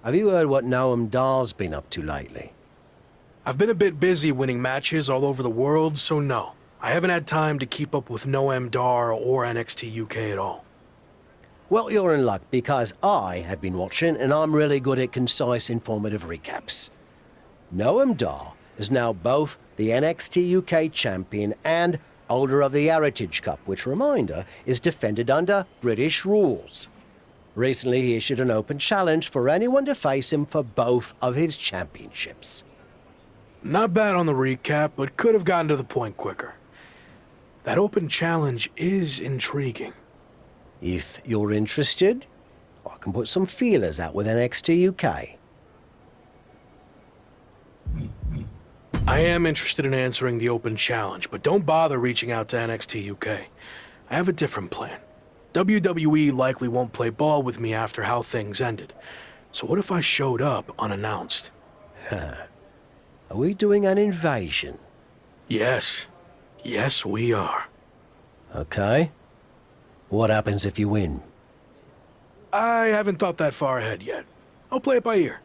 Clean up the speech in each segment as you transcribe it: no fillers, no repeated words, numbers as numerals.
have you heard what Noam Dar's been up to lately? I've been a bit busy winning matches all over the world, so no. I haven't had time to keep up with Noam Dar or NXT UK at all. Well, you're in luck, because I have been watching, and I'm really good at concise, informative recaps. Noam Dar is now both the NXT UK champion and holder of the Heritage Cup, which, reminder, is defended under British rules. Recently, he issued an open challenge for anyone to face him for both of his championships. Not bad on the recap, but could have gotten to the point quicker. That open challenge is intriguing. If you're interested, I can put some feelers out with NXT UK. I am interested in answering the open challenge, but don't bother reaching out to NXT UK. I have a different plan. WWE likely won't play ball with me after how things ended. So what if I showed up unannounced? Are we doing an invasion? Yes. Yes, we are. Okay. What happens if you win? I haven't thought that far ahead yet. I'll play it by ear.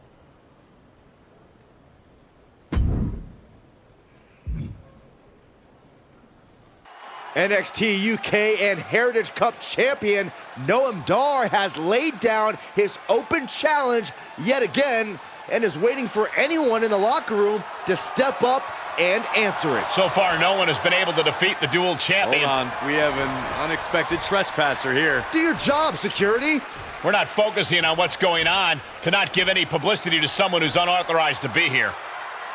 NXT UK and Heritage Cup champion Noam Dar has laid down his open challenge yet again and is waiting for anyone in the locker room to step up and answer it. So far, no one has been able to defeat the dual champion. Hold on, we have an unexpected trespasser here. Do your job, security. We're not focusing on what's going on to not give any publicity to someone who's unauthorized to be here.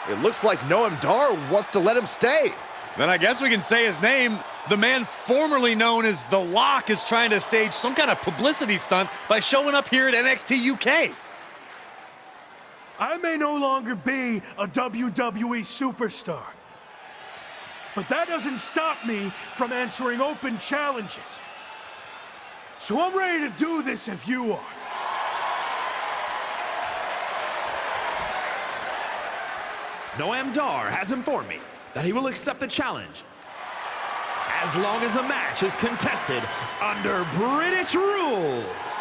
It looks like Noam Dar wants to let him stay. Then I guess we can say his name. The man formerly known as The Lock is trying to stage some kind of publicity stunt by showing up here at NXT UK. I may no longer be a WWE superstar, but that doesn't stop me from answering open challenges. So I'm ready to do this if you are. Noam Dar has informed me that he will accept the challenge as long as the match is contested under British rules.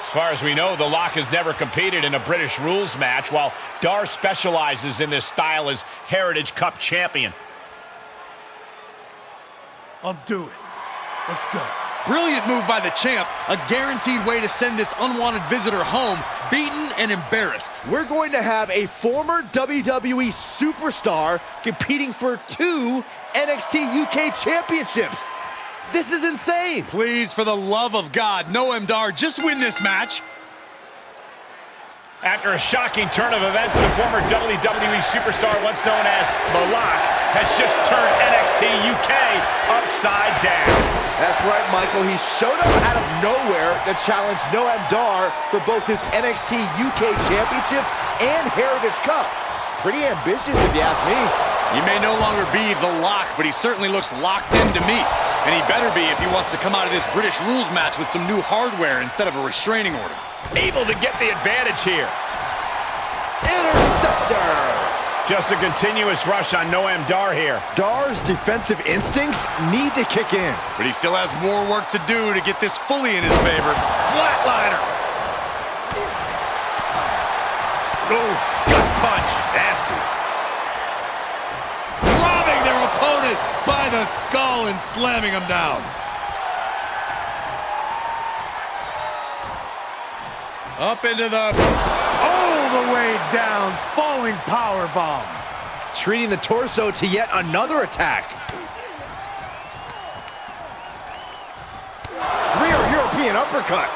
As far as we know, The Lock has never competed in a British rules match, while Dar specializes in this style as Heritage Cup champion. I'll do it. Let's go. Brilliant move by the champ. A guaranteed way to send this unwanted visitor home, beaten and embarrassed. We're going to have a former WWE superstar competing for 2 NXT UK championships. This is insane. Please, for the love of God, Noam Dar, just win this match. After a shocking turn of events, the former WWE superstar, once known as The Lock, has just turned NXT UK upside down. That's right, Michael. He showed up out of nowhere to challenge Noam Dar for both his NXT UK Championship and Heritage Cup. Pretty ambitious, if you ask me. He may no longer be The Lock, but he certainly looks locked in to me. And he better be if he wants to come out of this British rules match with some new hardware instead of a restraining order. Able to get the advantage here. Interceptor! Just a continuous rush on Noam Dar here. Dar's defensive instincts need to kick in. But he still has more work to do to get this fully in his favor. Flatliner. Oof. Gut punch. Nasty. Robbing their opponent by the skull and slamming him down. Up into the... all the way down. Falling powerbomb. Treating the torso to yet another attack. Rear European uppercut.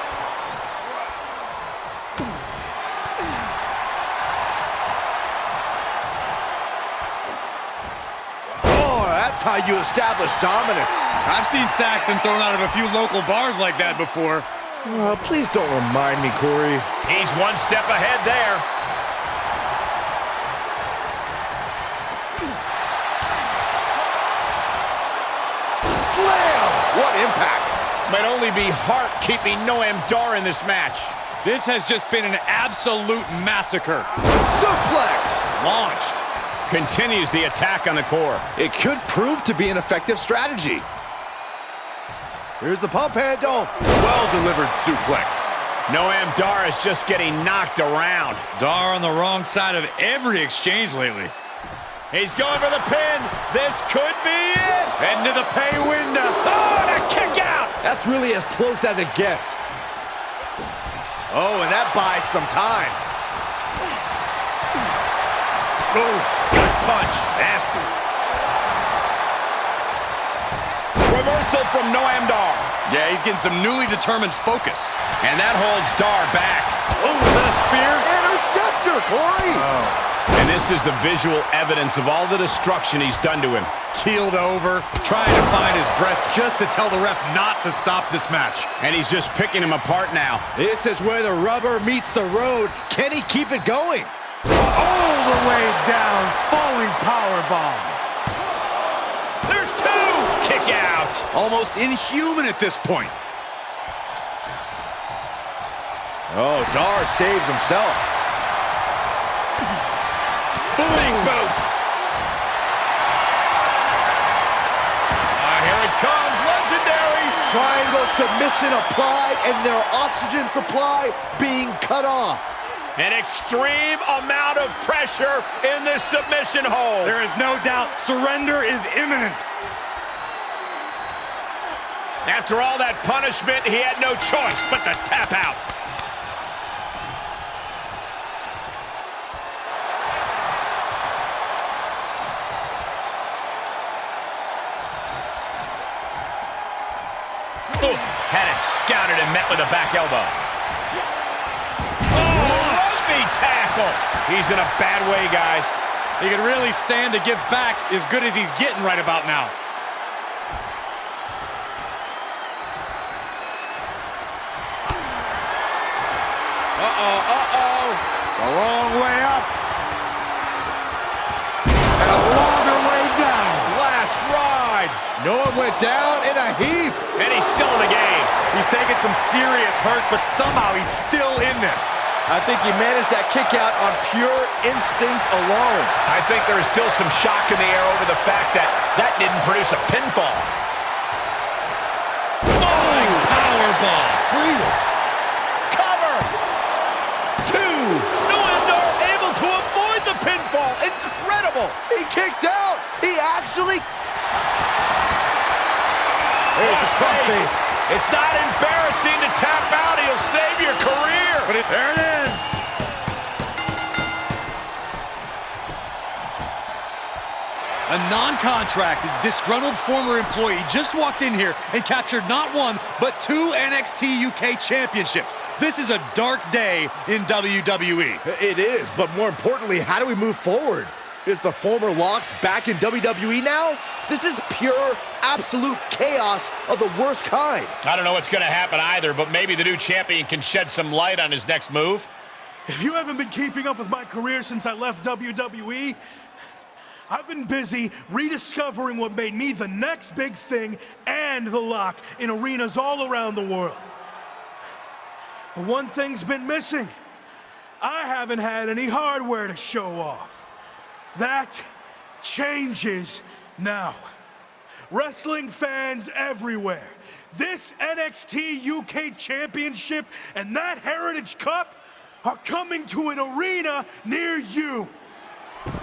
That's how you establish dominance. I've seen Saxton thrown out of a few local bars like that before. Please don't remind me, Corey. He's one step ahead there. Slam! What impact. Might only be heart keeping Noam Dar in this match. This has just been an absolute massacre. Suplex! Launched. Continues the attack on the core. It could prove to be an effective strategy. Here's the pump handle. Well-delivered suplex. Noam Dar is just getting knocked around. Dar on the wrong side of every exchange lately. He's going for the pin. This could be it. Into the pay window. Oh, and a kick out. That's really as close as it gets. Oh, and that buys some time. Oof. Gut punch. Nasty. Reversal from Noam Dar. Yeah, he's getting some newly determined focus. And that holds Dar back. Oh, is that a spear? Interceptor, Corey. And this is the visual evidence of all the destruction he's done to him. Keeled over, trying to find his breath just to tell the ref not to stop this match. And he's just picking him apart now. This is where the rubber meets the road. Can he keep it going? All the way down, falling powerbomb. There's two. Kick out. Almost inhuman at this point. Oh, Dar saves himself. Big boot. Here it comes. Legendary. Triangle submission applied and their oxygen supply being cut off. An extreme amount of pressure in this submission hold. There is no doubt surrender is imminent. After all that punishment, he had no choice but to tap out. Oof, had it scouted and met with a back elbow. Rusty tackle. He's in a bad way, guys. He can really stand to give back as good as he's getting right about now. The wrong way up. And a longer way down. Last ride. Noah went down in a heap. And he's still in the game. He's taking some serious hurt, but somehow he's still in this. I think he managed that kick out on pure instinct alone. I think there is still some shock in the air over the fact that that didn't produce a pinfall. Falling powerbomb. Brutal. Cover. Two. Noam Dar able to avoid the pinfall. Incredible. He kicked out. He actually... There's the crossface. It's not embarrassing to tap out. He'll save your career. There it is. A non-contracted, disgruntled former employee just walked in here and captured not one, but 2 NXT UK championships. This is a dark day in WWE. It is, but more importantly, how do we move forward? Is the former Lock back in WWE now? This is pure, absolute chaos of the worst kind. I don't know what's going to happen either, but maybe the new champion can shed some light on his next move. If you haven't been keeping up with my career since I left WWE, I've been busy rediscovering what made me the next big thing and the Lock in arenas all around the world. But one thing's been missing. I haven't had any hardware to show off. That changes now. Wrestling fans everywhere, this NXT UK Championship and that Heritage Cup are coming to an arena near you.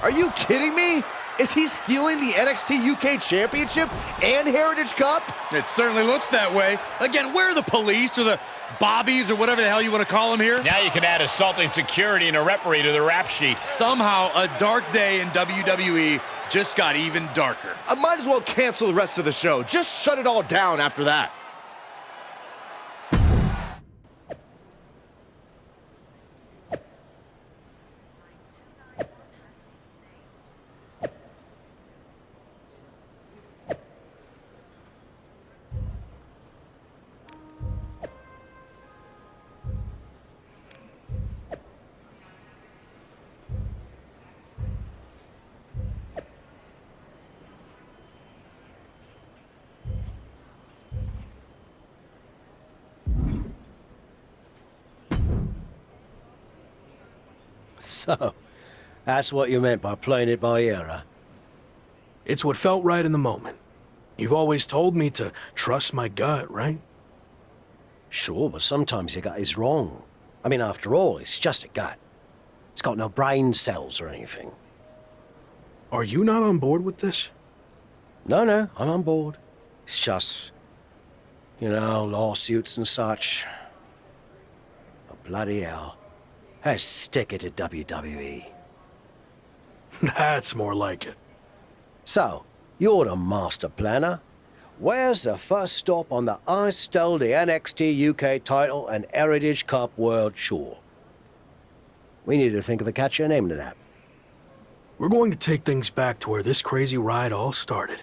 Are you kidding me? Is he stealing the NXT UK Championship and Heritage Cup? It certainly looks that way. Again, where are the police or the bobbies or whatever the hell you want to call them here? Now you can add assaulting security and a referee to the rap sheet. Somehow, a dark day in WWE just got even darker. I might as well cancel the rest of the show. Just shut it all down after that. So, that's what you meant by playing it by ear, huh? It's what felt right in the moment. You've always told me to trust my gut, right? Sure, but sometimes your gut is wrong. I mean, after all, it's just a gut. It's got no brain cells or anything. Are you not on board with this? No, I'm on board. It's just, lawsuits and such. Oh, bloody hell. Let's stick it to WWE. That's more like it. So, you're the master planner. Where's the first stop on the I Stole the NXT UK title and Heritage Cup World Tour? We need to think of a catchier name to that. We're going to take things back to where this crazy ride all started.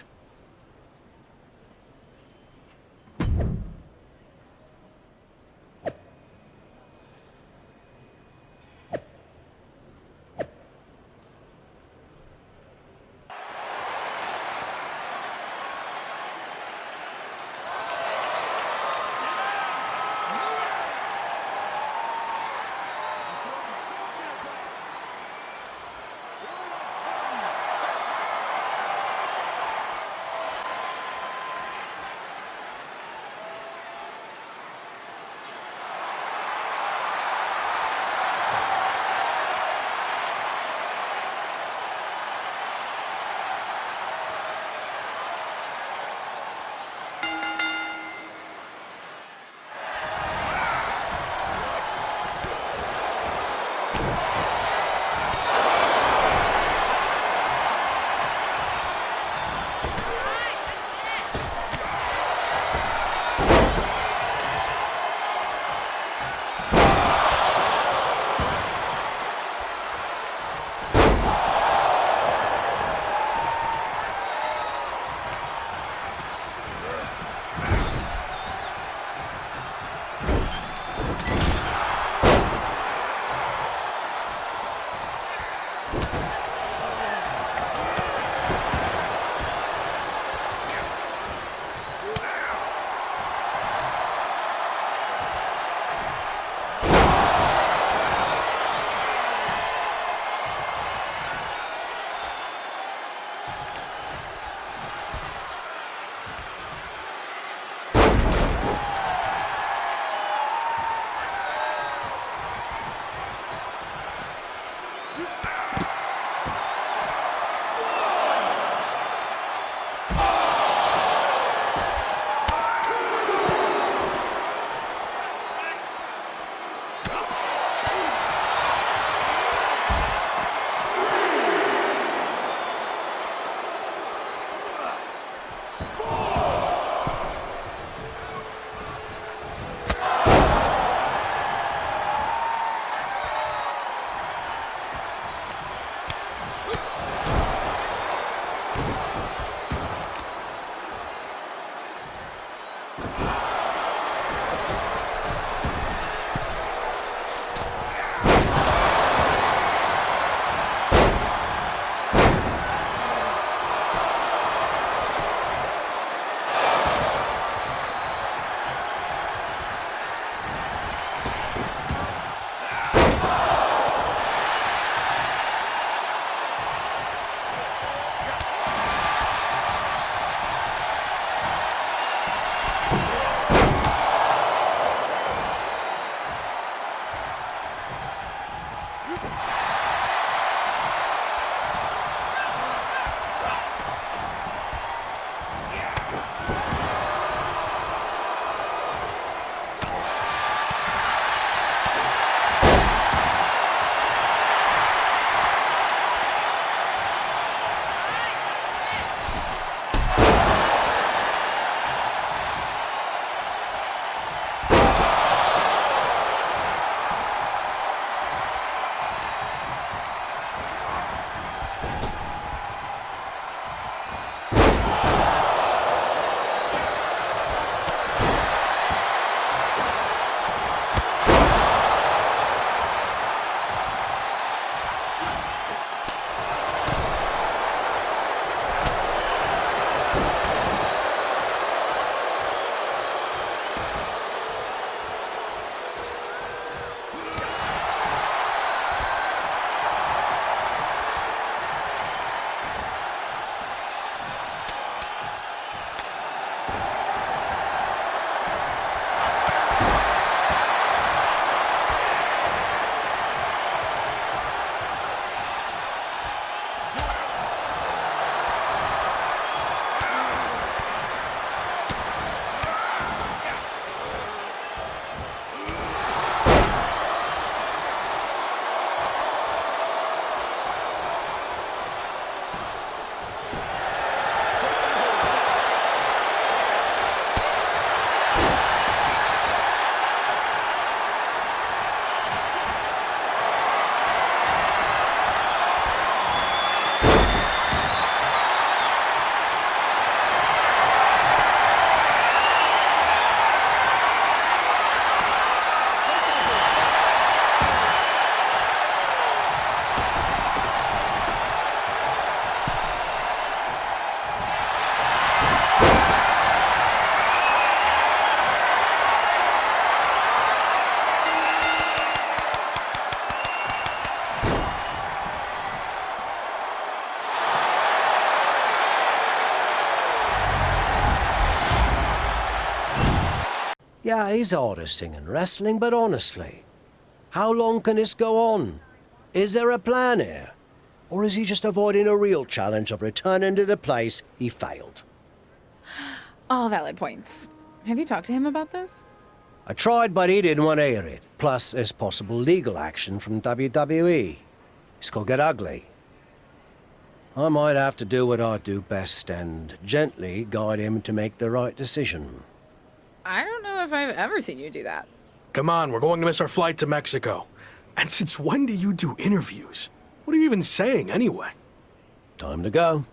Yeah, he's hard as singing wrestling, but honestly, how long can this go on? Is there a plan here? Or is he just avoiding a real challenge of returning to the place he failed? All valid points. Have you talked to him about this? I tried, but he didn't want to hear it. Plus, there's possible legal action from WWE. This could get ugly. I might have to do what I do best and gently guide him to make the right decision. I don't know if I've ever seen you do that. Come on, we're going to miss our flight to Mexico. And since when do you do interviews? What are you even saying, anyway? Time to go.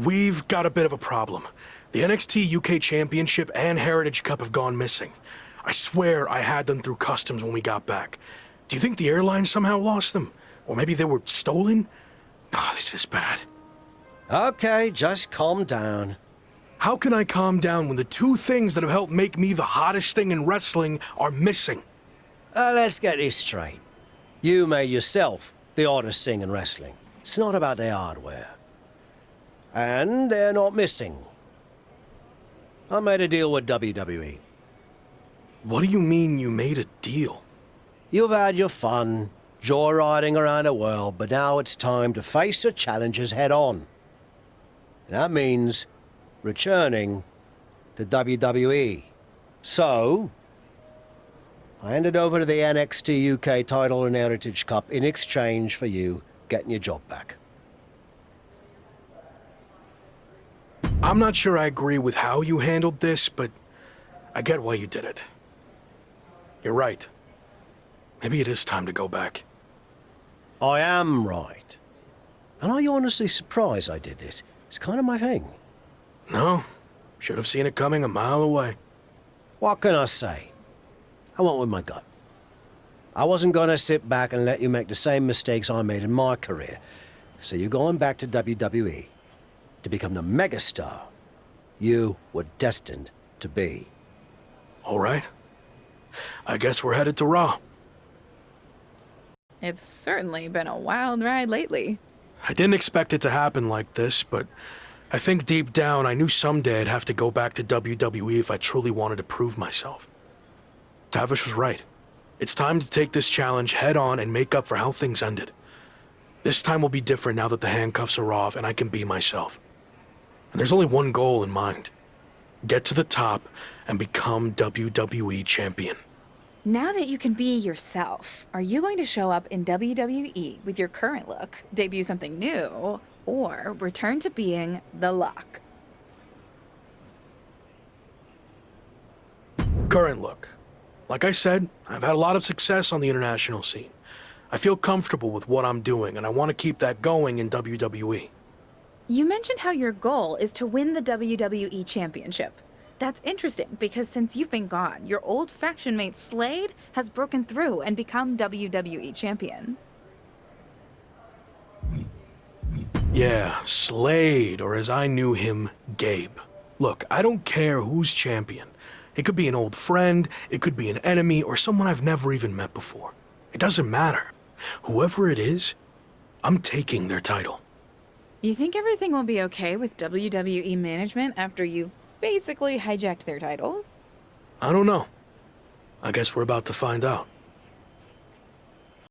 We've got a bit of a problem. The NXT UK Championship and Heritage Cup have gone missing. I swear I had them through customs when we got back. Do you think the airline somehow lost them? Or maybe they were stolen? Oh, this is bad. Okay, just calm down. How can I calm down when the two things that have helped make me the hottest thing in wrestling are missing? Let's get this straight. You made yourself the hottest thing in wrestling. It's not about their hardware. And they're not missing. I made a deal with WWE. What do you mean you made a deal? You've had your fun, joyriding around the world, but now it's time to face the challenges head on. And that means returning to WWE. So, I handed over to the NXT UK title and Heritage Cup in exchange for you getting your job back. I'm not sure I agree with how you handled this, but I get why you did it. You're right. Maybe it is time to go back. I am right. And are you honestly surprised I did this? It's kind of my thing. No, should have seen it coming a mile away. What can I say? I went with my gut. I wasn't going to sit back and let you make the same mistakes I made in my career. So you're going back to WWE to become the megastar you were destined to be. All right. I guess we're headed to Raw. It's certainly been a wild ride lately. I didn't expect it to happen like this, but I think deep down I knew someday I'd have to go back to WWE if I truly wanted to prove myself. Tavish was right. It's time to take this challenge head on and make up for how things ended. This time will be different now that the handcuffs are off and I can be myself. And there's only one goal in mind. Get to the top and become WWE champion. Now that you can be yourself, are you going to show up in WWE with your current look, debut something new, or return to being The Lock? Current look. Like I said, I've had a lot of success on the international scene. I feel comfortable with what I'm doing, and I want to keep that going in WWE. You mentioned how your goal is to win the WWE Championship. That's interesting because since you've been gone, your old faction mate Slade has broken through and become WWE Champion. Yeah, Slade, or as I knew him, Gabe. Look, I don't care who's champion. It could be an old friend, it could be an enemy, or someone I've never even met before. It doesn't matter. Whoever it is, I'm taking their title. You think everything will be okay with WWE management after you basically hijacked their titles? I don't know. I guess we're about to find out.